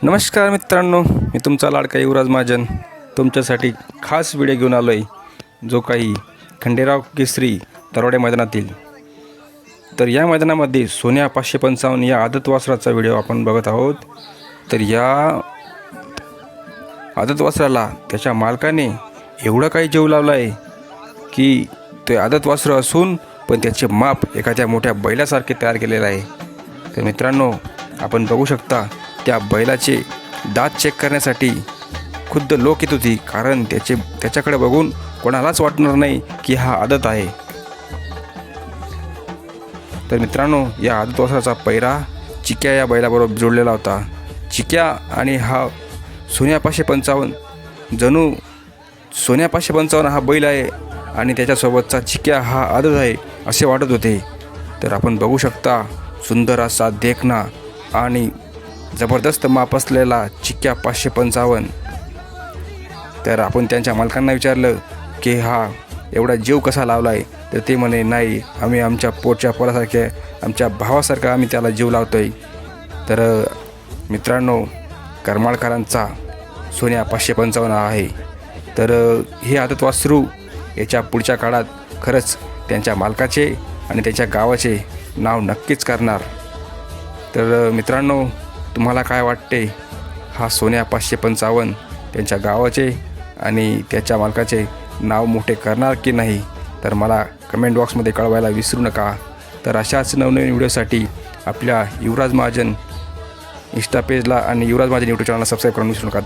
नमस्कार मित्रांनो, मी तुमचा लाडका युवराज महाजन तुमच्यासाठी खास व्हिडिओ घेऊन आलो आहे, जो काही खंडेराव केसरी तरोडे मैदानातील. तर या मैदानामध्ये सोन्या 555 या आदत वासराचा व्हिडिओ आपण बघत आहोत. तर या आदत वासराला त्याच्या मालकाने एवढा काही जीव लावला आहे की ते आदत वासरं असून पण त्याचे माप एखाद्या मोठ्या बैलासारखे तयार केलेलं आहे. तर मित्रांनो, आपण बघू शकता त्या बैलाचे दात चेक करण्यासाठी खुद्द लोक येत होती, कारण त्याच्याकडे बघून कोणालाच वाटणार नाही की हा आदत आहे. तर मित्रांनो, या आदत वासराचा पैरा चिक्या या बैलाबरोबर जोडलेला होता. चिक्या आणि हा सोन्या 555 जणू सोन्या 555 हा बैल आहे आणि त्याच्यासोबतचा चिक्या हा आदत आहे असे वाटत होते. तर आपण बघू शकता सुंदर असा देखणा आणि जबरदस्त माप असलेला चिक्या 555. तर आपण त्यांच्या मालकांना विचारलं की हा एवढा जीव कसा लावला आहे. तर ते म्हणे, नाही, आम्ही आमच्या पोटच्या पोरासारखे आमच्या भावासारखा आम्ही त्याला जीव लावतो आहे. तर मित्रांनो, करमाळकरांचा सोन्या 555 आहे. तर हे आदत वासरू याच्या पुढच्या काळात खरंच त्यांच्या मालकाचे आणि त्याच्या गावाचे नाव नक्कीच करणार. तर मित्रांनो, तुम्हाला काय वाटते, हा सोन्या 555 त्यांच्या गावाचे आणि त्याच्या मालकाचे नाव मोठे करणार की नाही? तर मला कमेंट बॉक्समध्ये कळवायला विसरू नका. तर अशाच नवनवीन व्हिडिओसाठी आपल्या युवराज महाजन इंस्टा पेजला आणि युवराज महाजन यूट्यूब चॅनलला सबस्क्राईब करून विसरू नका.